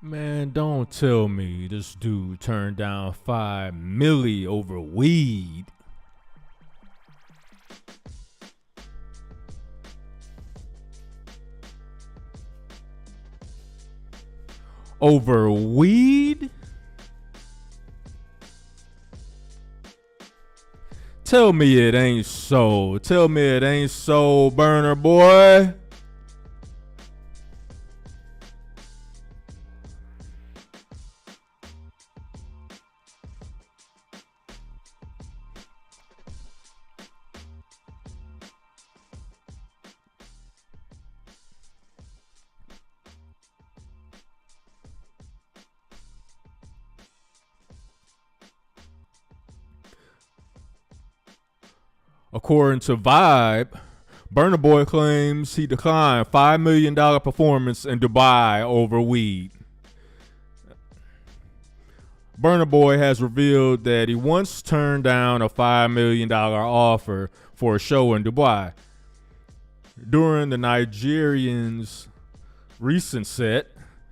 Man, don't tell me this dude turned down 5 milli over weed. Over weed? Tell me it ain't so. Tell me it ain't so, Burner Boy. According to Vibe, Burna Boy claims he declined $5 million performance in Dubai over weed. Burna Boy has revealed that he once turned down a $5 million offer for a show in Dubai. During the Nigerian's recent set,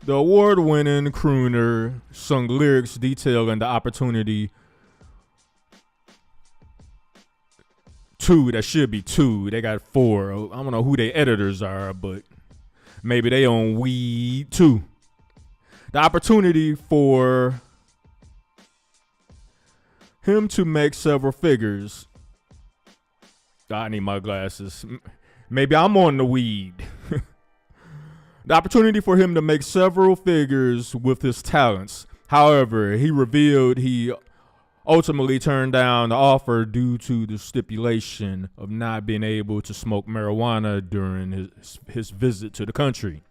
the award-winning crooner sung lyrics detailing the opportunity. That should be two. They got four. I don't know who their editors are, but maybe they on weed too. The opportunity for him to make several figures. I need my glasses. Maybe I'm on the weed. The opportunity for him to make several figures with his talents. However, he revealed he ultimately turned down the offer due to the stipulation of not being able to smoke marijuana during his visit to the country.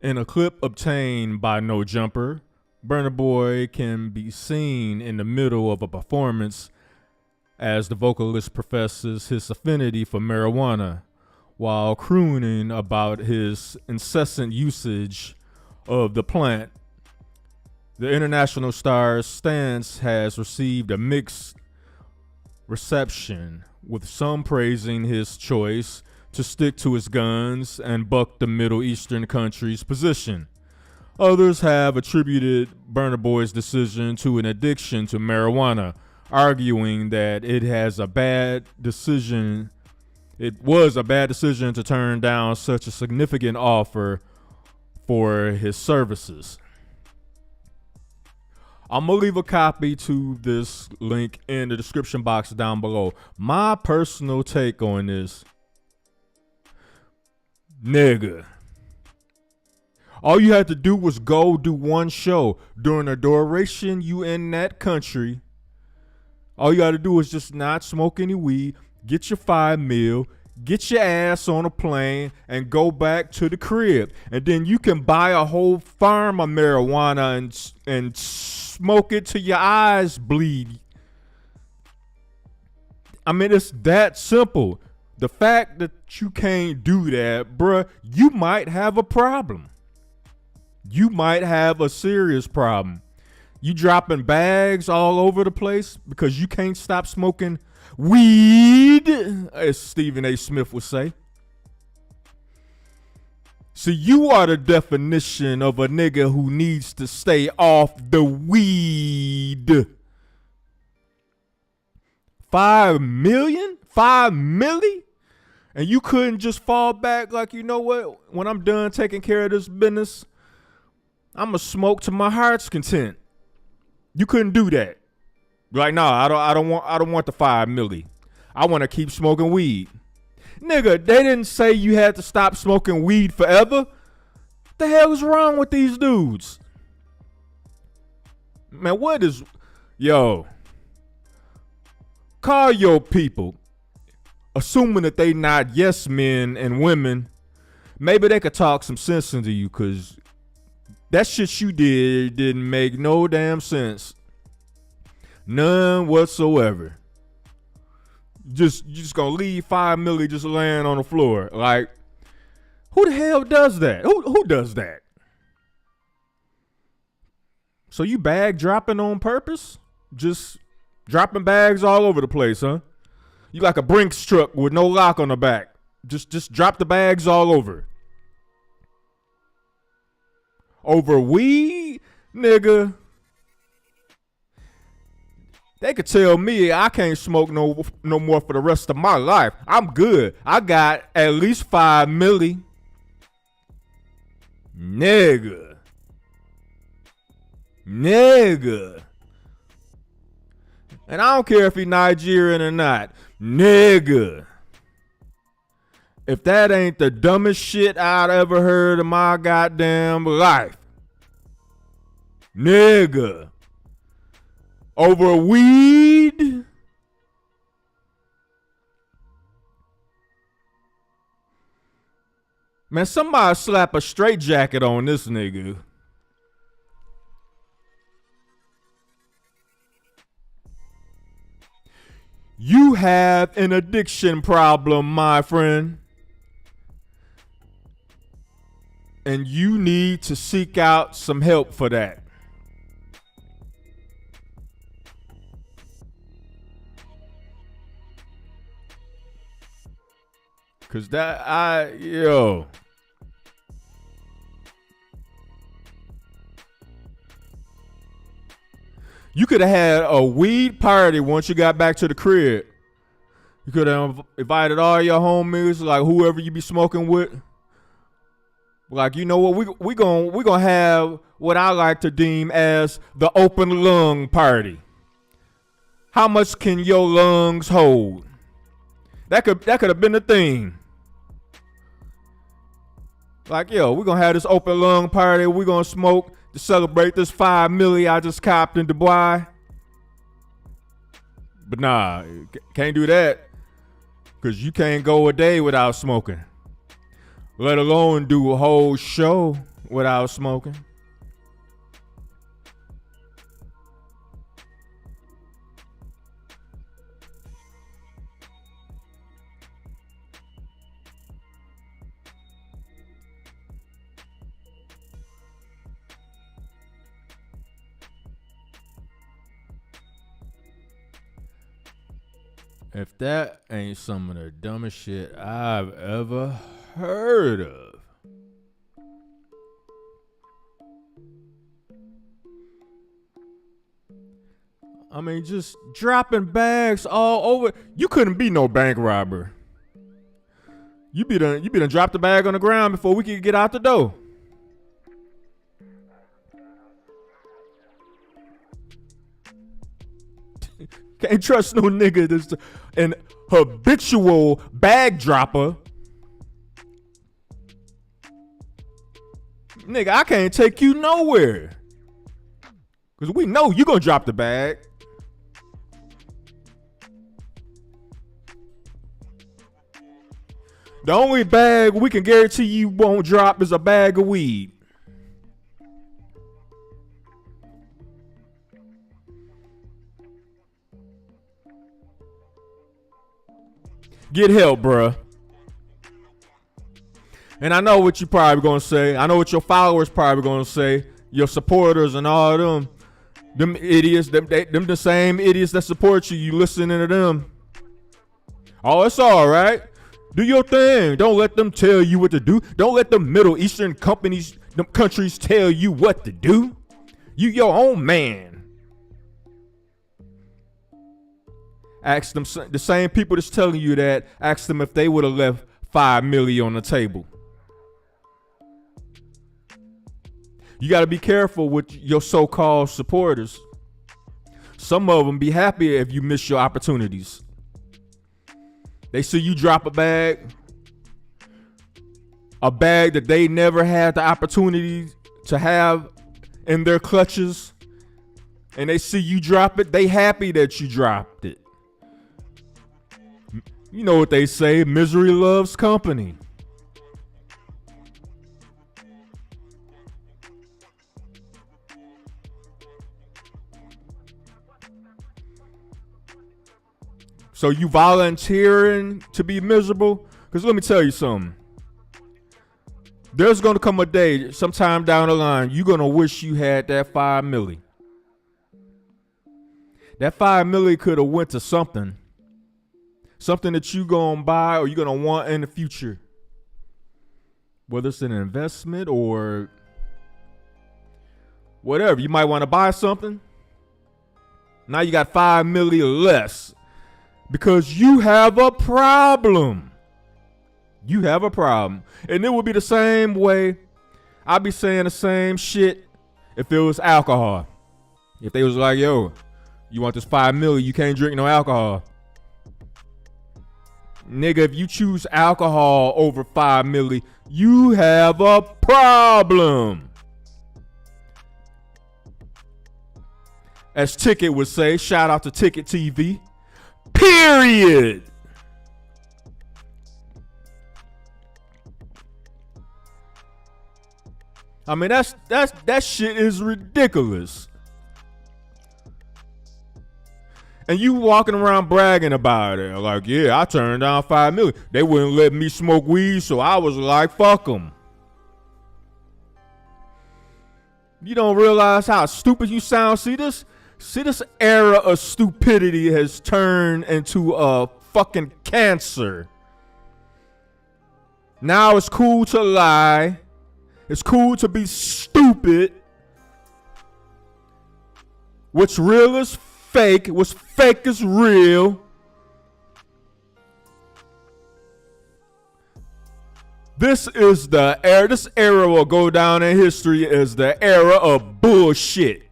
In a clip obtained by No Jumper, Burna Boy can be seen in the middle of a performance as the vocalist professes his affinity for marijuana while crooning about his incessant usage of the plant. The international star's stance has received a mixed reception, with some praising his choice to stick to his guns and buck the Middle Eastern country's position. Others have attributed Burna Boy's decision to an addiction to marijuana, arguing that it was a bad decision to turn down such a significant offer for his services. I'm going to leave a copy to this link in the description box down below. My personal take on this. Nigga. All you had to do was go do one show. During the duration you in that country, all you got to do is just not smoke any weed, get your 5 mil, get your ass on a plane, and go back to the crib. And then you can buy a whole farm of marijuana and smoke it till your eyes bleed. I mean, it's that simple. The fact that you can't do that, bruh, you might have a problem. You might have a serious problem. You dropping bags all over the place because you can't stop smoking weed, as Stephen A. Smith would say. So you are the definition of a nigga who needs to stay off the weed. 5 million? 5 milli? And you couldn't just fall back like, you know what? When I'm done taking care of this business, I'm going to smoke to my heart's content. You couldn't do that. Like, no, I don't want the 5 milli. I want to keep smoking weed. Nigga, they didn't say you had to stop smoking weed forever. What the hell is wrong with these dudes? Man, yo, call your people, assuming that they not yes men and women. Maybe they could talk some sense into you, because that shit you did didn't make no damn sense. None whatsoever. You just gonna leave 5 milli just laying on the floor. Like, who the hell does that? Who does that? So you bag dropping on purpose? Just dropping bags all over the place, huh? You like a Brinks truck with no lock on the back. Just drop the bags all over. over weed, nigga. They could tell me I can't smoke no more for the rest of my life. I'm good. I got at least 5 milli. Nigga. And I don't care if he Nigerian or not. Nigga. If that ain't the dumbest shit I'd ever heard in my goddamn life. Nigga. Over weed? Man, somebody slap a straitjacket on this nigga. You have an addiction problem, my friend. And you need to seek out some help for that. Cause you could have had a weed party once you got back to the crib. You could have invited all your homies, like whoever you be smoking with. Like, you know what, we gonna have what I like to deem as the open lung party. How much can your lungs hold? That could have been the thing. Like, yo, we're gonna have this open lung party. We're gonna smoke to celebrate this 5 milli I just copped in Dubai. But nah, can't do that. Cause you can't go a day without smoking. Let alone do a whole show without smoking. If that ain't some of the dumbest shit I've ever heard of. I mean, just dropping bags all over. You couldn't be no bank robber. You be done drop the bag on the ground before we could get out the door. Can't trust no nigga that's an habitual bag dropper. Nigga, I can't take you nowhere. Because we know you gonna drop the bag. The only bag we can guarantee you won't drop is a bag of weed. Get help, bruh. And I know what you probably gonna say. I know what your followers probably gonna say. Your supporters and all of them idiots, them the same idiots that support you. You listening to them. Oh, it's all right. Do your thing. Don't let them tell you what to do. Don't let the Middle Eastern countries tell you what to do. You your own man. Ask them, the same people that's telling you that, ask them if they would have left 5 million on the table. You got to be careful with your so-called supporters. Some of them be happy if you miss your opportunities. They see you drop a bag that they never had the opportunity to have in their clutches, and they see you drop it, they happy that you dropped it. You know what they say, misery loves company. So you volunteering to be miserable? Because let me tell you something. There's going to come a day, sometime down the line, you're going to wish you had that 5 milli. That 5 milli could have went to something. Something that you gonna buy or you're gonna want in the future. Whether it's an investment or whatever. You might want to buy something. Now you got 5 million less because you have a problem. You have a problem. And it would be the same way. I'd be saying the same shit if it was alcohol. If they was like, yo, you want this 5 million, you can't drink no alcohol. Nigga, if you choose alcohol over 5 million, you have a problem. As Ticket would say, shout out to Ticket TV. Period. I mean, that shit is ridiculous. And you walking around bragging about it. Like, yeah, I turned down 5 million. They wouldn't let me smoke weed, so I was like, fuck them. You don't realize how stupid you sound. See this era of stupidity has turned into a fucking cancer. Now it's cool to lie. It's cool to be stupid. What's real is fake. What's fake is real. This is the era. This era will go down in history as the era of bullshit.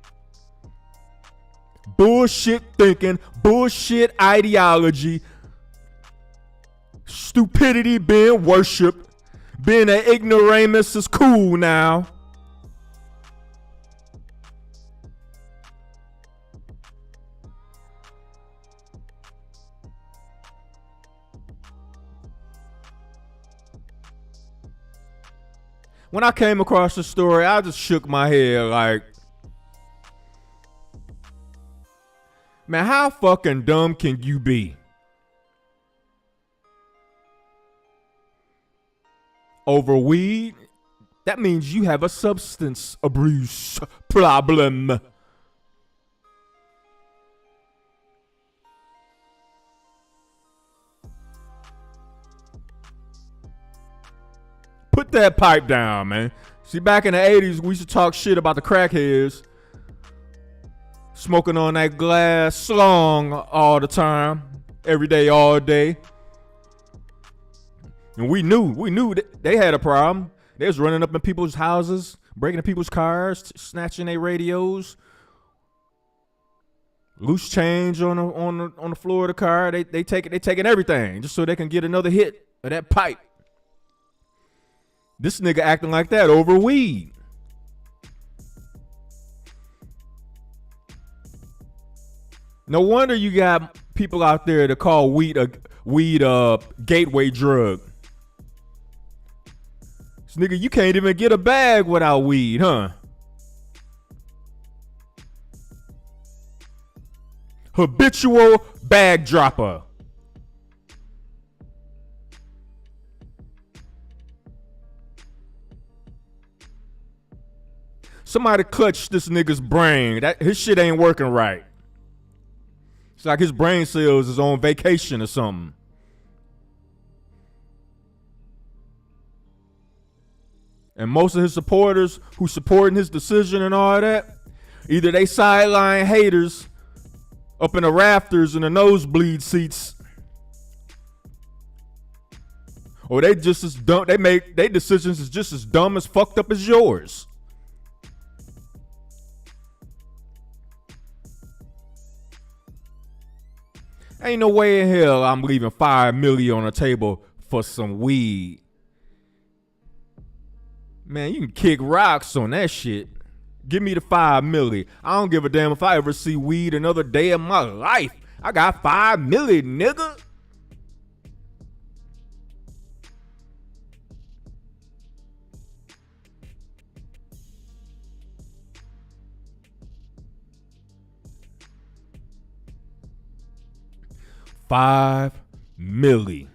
Bullshit thinking, bullshit ideology, stupidity being worshipped, being an ignoramus is cool now. When I came across the story, I just shook my head like, man, how fucking dumb can you be? Over weed? That means you have a substance abuse problem. Put that pipe down, man. See, back in the 80s, we used to talk shit about the crackheads. Smoking on that glass slong all the time. Every day, all day. And we knew that they had a problem. They was running up in people's houses, breaking into people's cars, snatching their radios. Loose change on the floor of the car. They taking everything just so they can get another hit of that pipe. This nigga acting like that over weed. No wonder you got people out there that call weed a gateway drug. This nigga, you can't even get a bag without weed, huh? Habitual bag dropper. Somebody clutched this nigga's brain. His shit ain't working right. It's like his brain cells is on vacation or something. And most of his supporters who supporting his decision and all that, either they sideline haters up in the rafters in the nosebleed seats, or they just as dumb. They make their decisions is just as dumb as fucked up as yours. Ain't no way in hell I'm leaving 5 million on the table for some weed. Man, you can kick rocks on that shit. Give me the 5 million. I don't give a damn if I ever see weed another day in my life. I got 5 million, nigga. $5 million.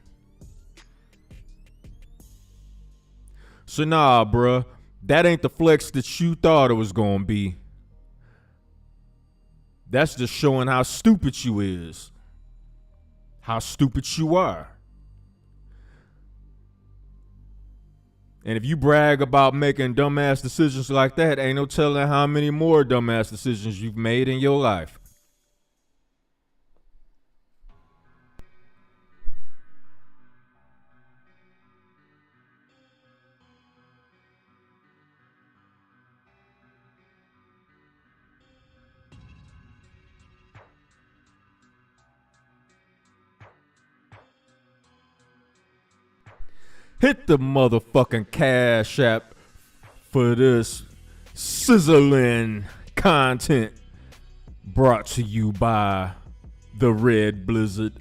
So nah, bruh, that ain't the flex that you thought it was gonna be. That's just showing how stupid you is. How stupid you are. And if you brag about making dumbass decisions like that, ain't no telling how many more dumbass decisions you've made in your life. Hit the motherfucking Cash App for this sizzling content brought to you by the Red Blizzard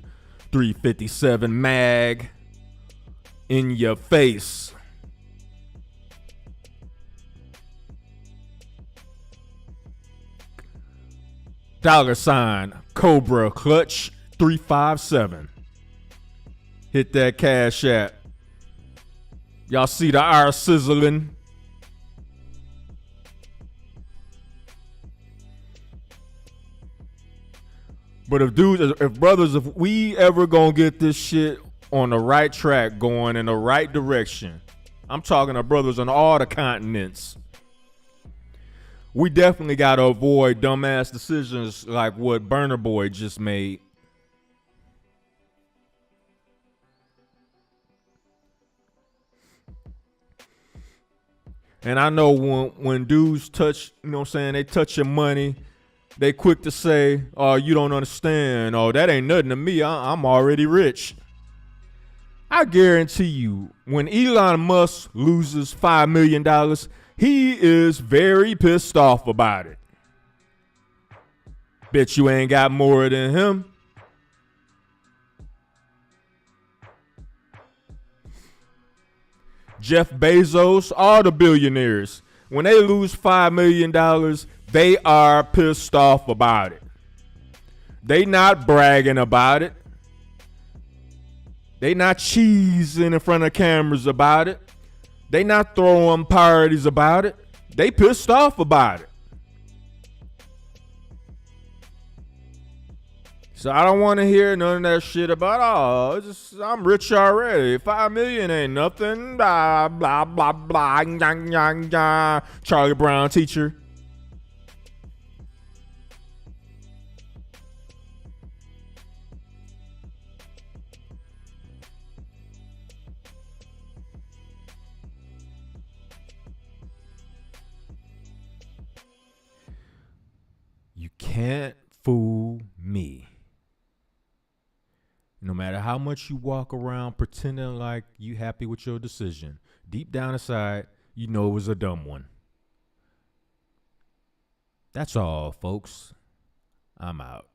357 mag in your face. $ Cobra Clutch 357. Hit that Cash App. Y'all see the R sizzling? But if brothers, if we ever gonna get this shit on the right track, going in the right direction, I'm talking to brothers on all the continents, we definitely gotta avoid dumbass decisions like what Burna Boy just made. And I know when dudes touch, you know what I'm saying, they touch your money, they quick to say, oh, you don't understand. Oh, that ain't nothing to me. I'm already rich. I guarantee you, when Elon Musk loses $5 million, he is very pissed off about it. Bet you ain't got more than him. Jeff Bezos, all the billionaires, when they lose $5 million, they are pissed off about it. They not bragging about it. They not cheesing in front of cameras about it. They not throwing parties about it. They pissed off about it. So I don't want to hear none of that shit about, I'm rich already. 5 million ain't nothing. Blah, blah, blah, blah. Yang, yang, yang. Charlie Brown teacher. You can't fool me. No matter how much you walk around pretending like you happy with your decision, deep down inside, you know it was a dumb one. That's all, folks. I'm out.